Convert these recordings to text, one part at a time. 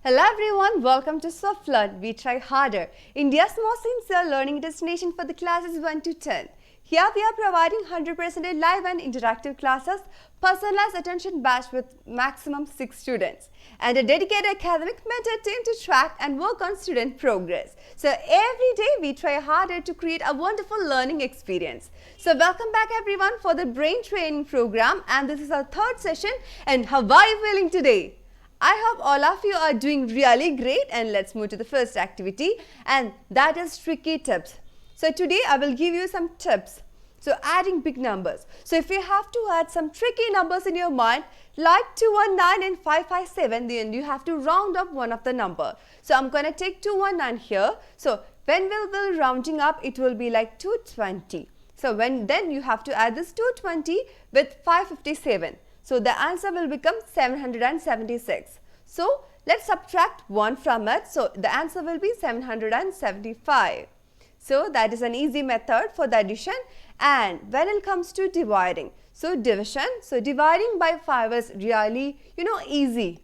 Hello everyone, welcome to Swiflearn. We try harder. India's most sincere learning destination for the classes 1 to 10. Here we are providing 100% live and interactive classes, personalized attention batch with maximum 6 students, and a dedicated academic mentor team to track and work on student progress. So every day we try harder to create a wonderful learning experience. So welcome back everyone for the brain training program, and this is our third session. And how are you feeling today? I hope all of you are doing really great, and let's move to the first activity, and that is tricky tips. So today I will give you some tips. So adding big numbers. So if you have to add some tricky numbers in your mind like 219 and 557, then you have to round up one of the number. So I'm going to take 219 here. So when we'll be rounding up, it will be like 220. So then you have to add this 220 with 557. So the answer will become 776. So let's subtract 1 from it. So the answer will be 775. So that is an easy method for the addition. And when it comes to dividing, so division, so dividing by 5 is really easy.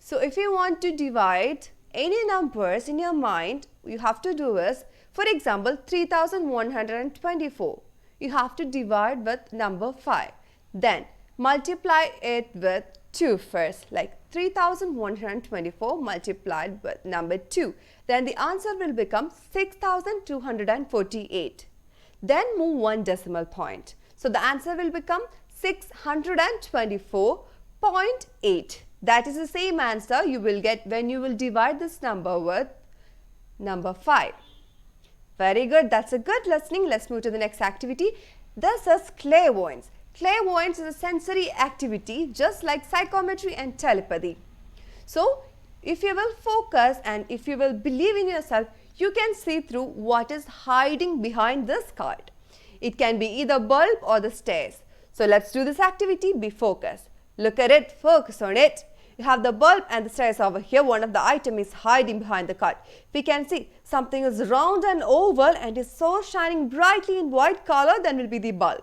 So if you want to divide any numbers in your mind, you have to do is, for example, 3124. You have to divide with number 5. Then multiply it with 2 first, like 3124 multiplied with number 2. Then the answer will become 6248. Then move one decimal point. So the answer will become 624.8. That is the same answer you will get when you will divide this number with number 5. Very good. That's a good listening. Let's move to the next activity. This is clairvoyance. Clairvoyance is a sensory activity just like psychometry and telepathy. So if you will focus and if you will believe in yourself, you can see through what is hiding behind this card. It can be either bulb or the stairs. So let's do this activity. Be focused. Look at it. Focus on it. You have the bulb and the stairs over here. One of the item is hiding behind the card. We can see something is round and oval and is so shining brightly in white color, then will be the bulb.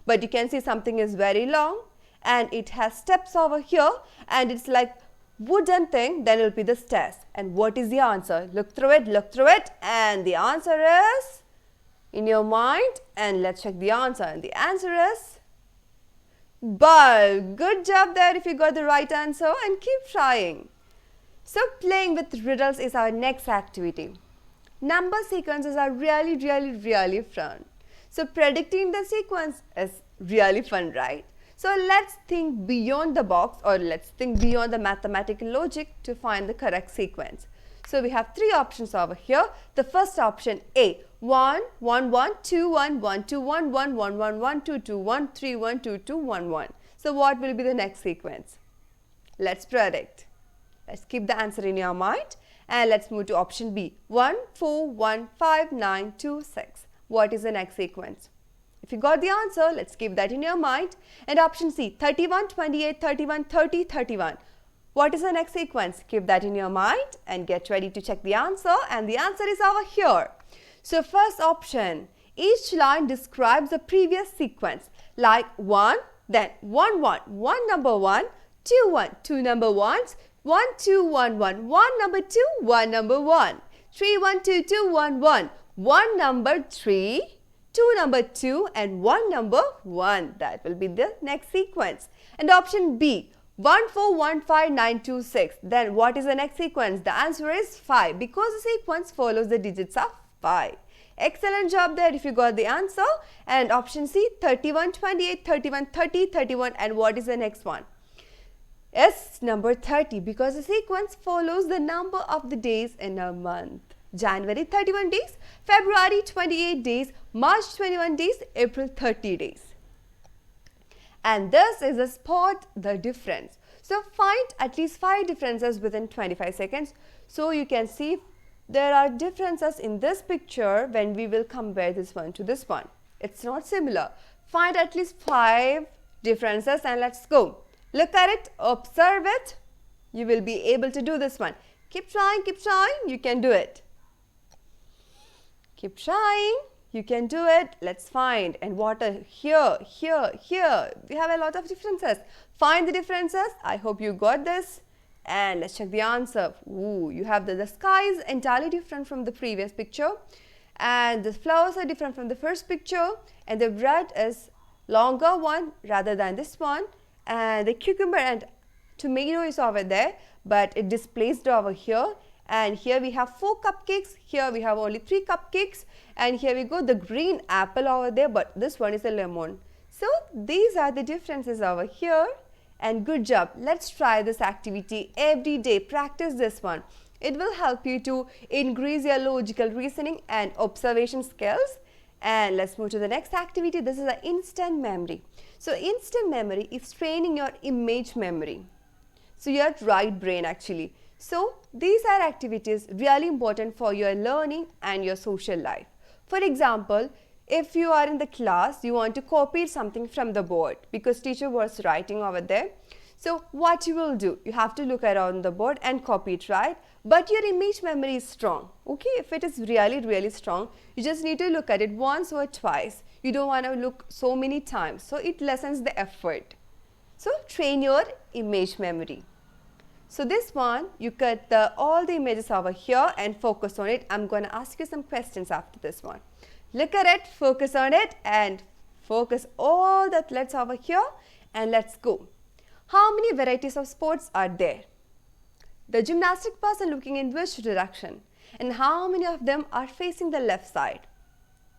But you can see something is very long and it has steps over here and it's like wooden thing, then it will be the stairs. And what is the answer? Look through it, and the answer is in your mind, and let's check the answer. And the answer is bulb. Good job there if you got the right answer, and keep trying. So playing with riddles is our next activity. Number sequences are really fun. So predicting the sequence is really fun, right? So let's think beyond the box, or let's think beyond the mathematical logic to find the correct sequence. So we have 3 options over here. The first option A, 1 1 1 2 1 1 2 1 1 1 1 1 2 2 1 3 1 2 2 1 1. So what will be the next sequence? Let's predict. Let's keep the answer in your mind, and let's move to option B, 1 4 1 5 9 2 6. What is the next sequence? If you got the answer, let's keep that in your mind. And option C, 31, 28, 31, 30, 31. What is the next sequence? Keep that in your mind and get ready to check the answer. And the answer is over here. So first option, each line describes the previous sequence. Like 1, then 1, 1, 1 number 1, 2, 1, 2 number 1s, 1, 2, 1, 1, 1 number 2, 1 number 1, 3, 1, 2, 2, 1, 1, 1 number 3, 2 number 2 and 1 number 1. That will be the next sequence. And option B, 1 4 1 5 9 2 6. Then what is the next sequence? The answer is 5, because the sequence follows the digits of 5. Excellent job there if you got the answer. And option C, 31 28 31 30 31. And what is the next one? Yes, number 30, because the sequence follows the number of the days in a month. January 31 days, February 28 days, March 21 days, April 30 days. And this is a spot the difference. So find at least 5 differences within 25 seconds. So you can see there are differences in this picture when we will compare this one to this one. It's not similar. Find at least 5 differences and let's go. Look at it, observe it. You will be able to do this one. Keep trying, you can do it. Keep trying, you can do it. Let's find. And water here. We have a lot of differences. Find the differences. I hope you got this. And let's check the answer. Ooh, you have the sky is entirely different from the previous picture, and the flowers are different from the first picture, and the bread is longer one rather than this one, and the cucumber and tomato is over there, but it displaced over here. And here we have 4 cupcakes, here we have only 3 cupcakes, and here we go the green apple over there, but this one is a lemon. So these are the differences over here. And good job. Let's try this activity every day. Practice this one. It will help you to increase your logical reasoning and observation skills. And let's move to the next activity. This is an instant memory. So instant memory is training your image memory. So your right brain actually. So these are activities really important for your learning and your social life. For example, if you are in the class, you want to copy something from the board because teacher was writing over there. So what you will do, you have to look around the board and copy it, right? But your image memory is strong. Okay, if it is really strong, you just need to look at it once or twice. You don't want to look so many times. So it lessens the effort. So train your image memory. So this one, you cut all the images over here and focus on it. I'm going to ask you some questions after this one. Look at it, focus on it, and focus all the athletes over here, and let's go. How many varieties of sports are there? The gymnastic person looking in which direction? And how many of them are facing the left side?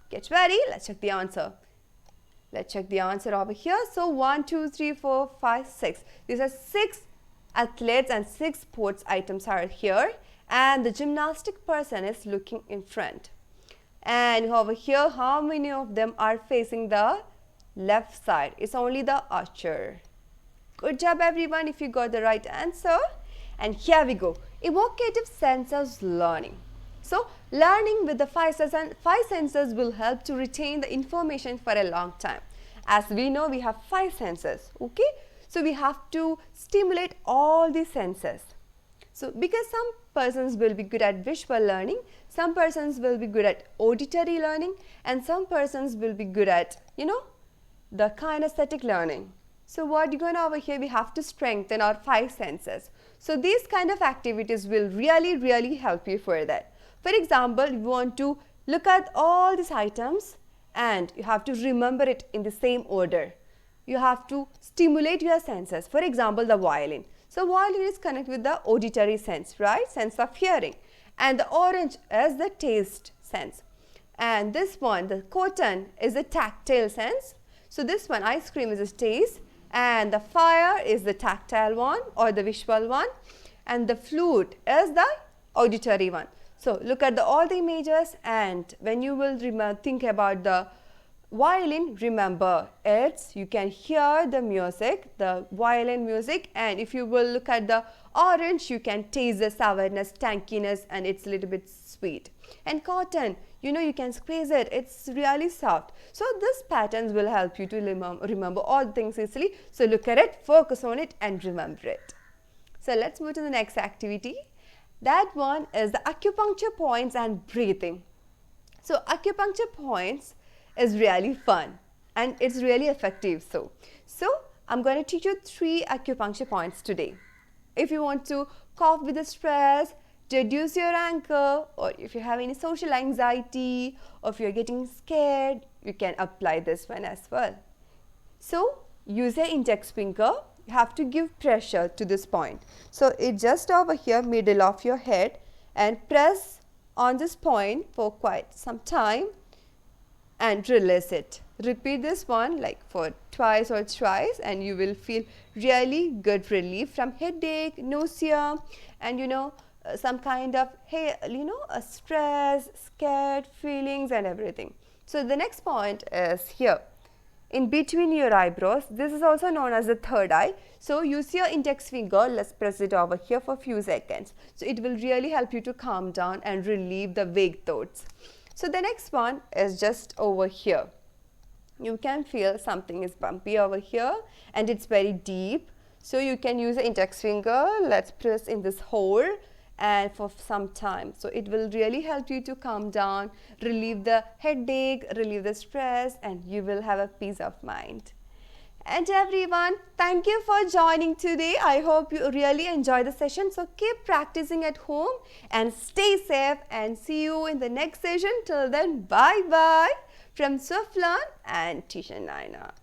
Get ready, let's check the answer. Let's check the answer over here. So 1, 2, 3, 4, 5, 6. These are 6 athletes and 6 sports items are here, and the gymnastic person is looking in front. And over here, how many of them are facing the left side? It's only the archer. Good job everyone if you got the right answer. And here we go. Evocative senses learning. So learning with the 5 senses will help to retain the information for a long time. As we know, we have 5 senses. Okay. So we have to stimulate all the senses. So because some persons will be good at visual learning, some persons will be good at auditory learning, and some persons will be good at, the kinesthetic learning. So what you're going over here, we have to strengthen our 5 senses. So these kind of activities will really help you for that. For example, you want to look at all these items and you have to remember it in the same order. You have to stimulate your senses. For example, the violin. So violin is connected with the auditory sense, right? Sense of hearing. And the orange is the taste sense. And this one, the cotton, is the tactile sense. So this one, ice cream, is a taste. And the fire is the tactile one or the visual one. And the flute is the auditory one. So look at all the images, and when you will think about the violin, remember you can hear the music, the violin music, and if you will look at the orange, you can taste the sourness, tankiness, and it's a little bit sweet. And cotton, you can squeeze it, it's really soft. So these patterns will help you to remember all things easily. So look at it, focus on it, and remember it. So let's move to the next activity. That one is the acupuncture points and breathing. So acupuncture points is really fun and it's really effective. So I'm going to teach you 3 acupuncture points today. If you want to cope with the stress, reduce your anger, or if you have any social anxiety, or if you're getting scared, you can apply this one as well. So use your index finger. You have to give pressure to this point. So it's just over here, middle of your head, and press on this point for quite some time and release it. Repeat this one like for twice or thrice, and you will feel really good relief from headache, nausea, and some kind of a stress, scared feelings and everything. So the next point is here. In between your eyebrows, this is also known as the third eye. So use your index finger, let's press it over here for a few seconds. So it will really help you to calm down and relieve the vague thoughts. So the next one is just over here. You can feel something is bumpy over here and it's very deep. So you can use the index finger, let's press in this hole and for some time. So it will really help you to calm down, relieve the headache, relieve the stress, and you will have a peace of mind. And everyone, thank you for joining today. I hope you really enjoyed the session. So keep practicing at home and stay safe, and see you in the next session. Till then, bye bye from Swiflearn and Tisha Naina.